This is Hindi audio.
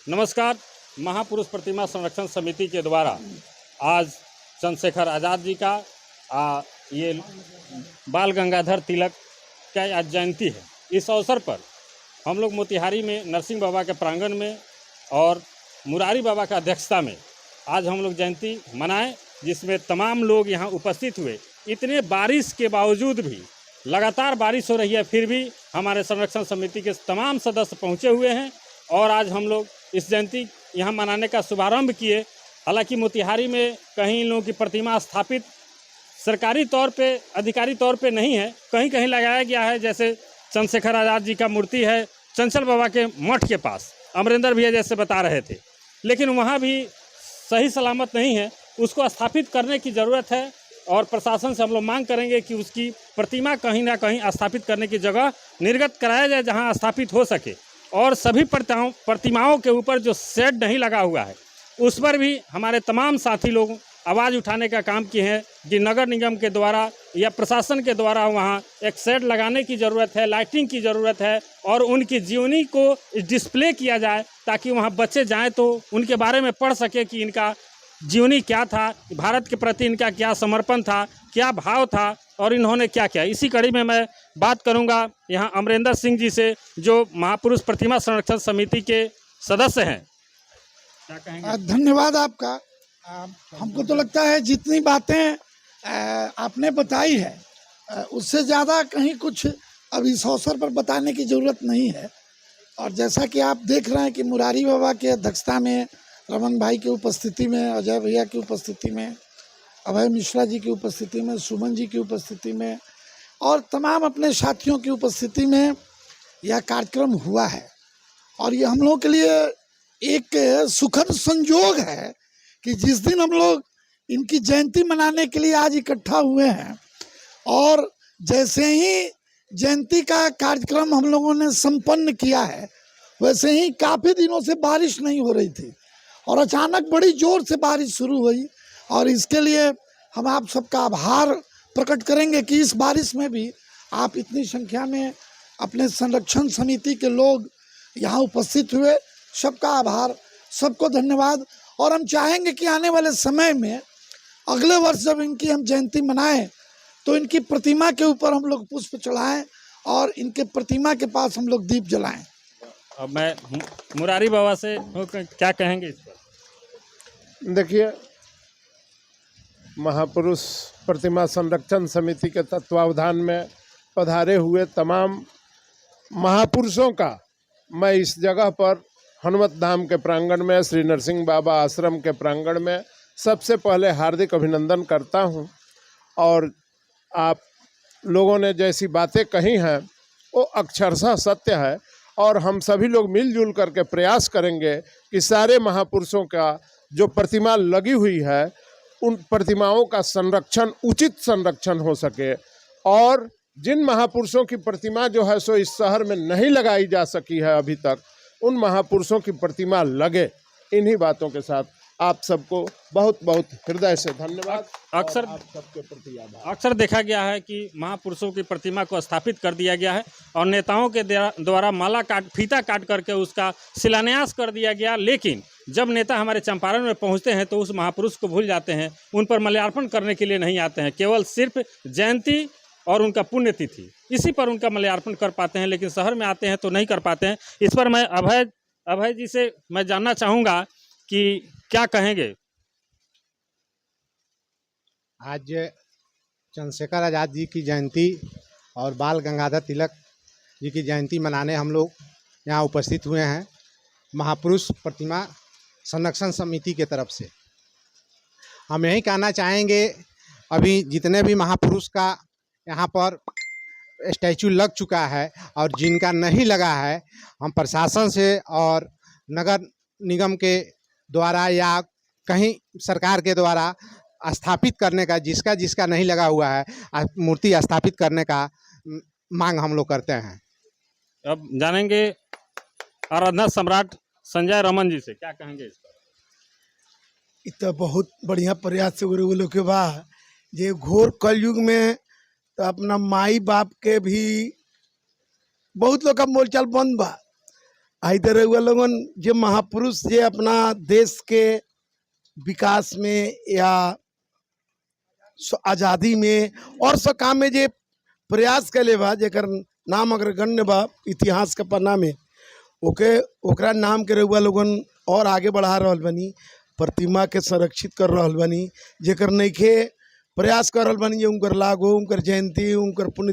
नमस्कार। महापुरुष प्रतिमा संरक्षण समिति के द्वारा आज चंद्रशेखर आज़ाद जी का ये बाल गंगाधर तिलक का आज जयंती है। इस अवसर पर हम लोग मोतिहारी में नरसिंह बाबा के प्रांगण में और मुरारी बाबा का अध्यक्षता में आज हम लोग जयंती मनाएं, जिसमें तमाम लोग यहाँ उपस्थित हुए। इतने बारिश के बावजूद भी, लगातार बारिश हो रही है, फिर भी हमारे संरक्षण समिति के तमाम सदस्य पहुँचे हुए हैं और आज हम लोग इस जयंती यहाँ मनाने का शुभारंभ किए। हालांकि मोतिहारी में कहीं इन लोगों की प्रतिमा स्थापित सरकारी तौर पे, अधिकारी तौर पे नहीं है, कहीं कहीं लगाया गया है। जैसे चंद्रशेखर आज़ाद जी का मूर्ति है चंचल बाबा के मठ के पास, अमरेंद्र भैया जैसे बता रहे थे, लेकिन वहाँ भी सही सलामत नहीं है। उसको स्थापित करने की ज़रूरत है और प्रशासन से हम लोग मांग करेंगे कि उसकी प्रतिमा कहीं ना कहीं स्थापित करने की जगह निर्गत कराया जाए जहाँ स्थापित हो सके। और सभी प्रतिमाओं के ऊपर जो शेड नहीं लगा हुआ है उस पर भी हमारे तमाम साथी लोग आवाज़ उठाने का काम किए हैं कि नगर निगम के द्वारा या प्रशासन के द्वारा वहाँ एक शेड लगाने की ज़रूरत है, लाइटिंग की ज़रूरत है और उनकी जीवनी को डिस्प्ले किया जाए ताकि वहाँ बच्चे जाएं तो उनके बारे में पढ़ सके कि इनका जीवनी क्या था, भारत के प्रति इनका क्या समर्पण था, क्या भाव था और इन्होंने क्या किया। इसी कड़ी में मैं बात करूंगा यहाँ अमरेंद्र सिंह जी से, जो महापुरुष प्रतिमा संरक्षण समिति के सदस्य हैं। क्या कहेंगे? धन्यवाद आपका। हमको तो लगता है जितनी बातें आपने बताई है उससे ज़्यादा कहीं कुछ अब इस अवसर पर बताने की ज़रूरत नहीं है। और जैसा कि आप देख रहे हैं कि मुरारी बाबा की अध्यक्षता में, रमन भाई की उपस्थिति में, अजय भैया की उपस्थिति में, अभय मिश्रा जी की उपस्थिति में, सुमन जी की उपस्थिति में और तमाम अपने साथियों की उपस्थिति में यह कार्यक्रम हुआ है। और ये हम लोगों के लिए एक सुखद संयोग है कि जिस दिन हम लोग इनकी जयंती मनाने के लिए आज इकट्ठा हुए हैं और जैसे ही जयंती का कार्यक्रम हम लोगों ने संपन्न किया है, वैसे ही काफ़ी दिनों से बारिश नहीं हो रही थी और अचानक बड़ी ज़ोर से बारिश शुरू हुई। और इसके लिए हम आप सबका आभार प्रकट करेंगे कि इस बारिश में भी आप इतनी संख्या में अपने संरक्षण समिति के लोग यहाँ उपस्थित हुए। सबका आभार, सबको धन्यवाद। और हम चाहेंगे कि आने वाले समय में अगले वर्ष जब इनकी हम जयंती मनाएं तो इनकी प्रतिमा के ऊपर हम लोग पुष्प चढ़ाएं और इनके प्रतिमा के पास हम लोग दीप जलाएं। अब मैं मुरारी बाबा से क्या कहेंगे इस पर? देखिए, महापुरुष प्रतिमा संरक्षण समिति के तत्वावधान में पधारे हुए तमाम महापुरुषों का मैं इस जगह पर हनुमत धाम के प्रांगण में, श्री नरसिंह बाबा आश्रम के प्रांगण में सबसे पहले हार्दिक अभिनंदन करता हूं। और आप लोगों ने जैसी बातें कही हैं वो अक्षरशः सत्य है और हम सभी लोग मिलजुल करके प्रयास करेंगे कि सारे महापुरुषों का जो प्रतिमा लगी हुई है उन प्रतिमाओं का संरक्षण, उचित संरक्षण हो सके। और जिन महापुरुषों की प्रतिमा जो है सो इस शहर में नहीं लगाई जा सकी है अभी तक, उन महापुरुषों की प्रतिमा लगे। इन्हीं बातों के साथ आप सबको बहुत बहुत हृदय से धन्यवाद। अक्सर आप सबके प्रति आभार। अक्सर देखा गया है कि महापुरुषों की प्रतिमा को स्थापित कर दिया गया है और नेताओं के द्वारा फीता काट करके उसका शिलान्यास कर दिया गया, लेकिन जब नेता हमारे चंपारण में पहुंचते हैं तो उस महापुरुष को भूल जाते हैं, उन पर माल्यार्पण करने के लिए नहीं आते हैं। केवल सिर्फ जयंती और उनका पुण्यतिथि, इसी पर उनका माल्यार्पण कर पाते हैं, लेकिन शहर में आते हैं तो नहीं कर पाते हैं। इस पर मैं अभय जी से मैं जानना चाहूँगा कि क्या कहेंगे? आज चंद्रशेखर आज़ाद जी की जयंती और बाल गंगाधर तिलक जी की जयंती मनाने हम लोग यहाँ उपस्थित हुए हैं महापुरुष प्रतिमा संरक्षण समिति के तरफ से। हम यही कहना चाहेंगे, अभी जितने भी महापुरुष का यहाँ पर स्टैचू लग चुका है और जिनका नहीं लगा है, हम प्रशासन से और नगर निगम के द्वारा या कहीं सरकार के द्वारा स्थापित करने का, जिसका जिसका नहीं लगा हुआ है, मूर्ति स्थापित करने का मांग हम लोग करते हैं। अब जानेंगे आराधना सम्राट संजय रमन जी से, क्या कहेंगे इस पर? इत बहुत बढ़िया प्रयास से लोग के बा जे घोर कलयुग में तो अपना माई बाप के भी बहुत लोग का बोलचाल बंद बा। आई तो रहुआ लोगन जे महापुरुष जे अपना देश के विकास में या आज़ादी में और सब काम में जे प्रयास कैले बा, जेकर नाम अगर गण्य बा इतिहास के पन्ना में, ओकरा नाम के रहुआ लोगन और आगे बढ़ा रहल बनी, प्रतिमा के संरक्षित कर रहल बनी, जेकर नइखे प्रयास कर रहल बनी जे उनकर लाग हो, उनकर जयंती, उनकर पुण्य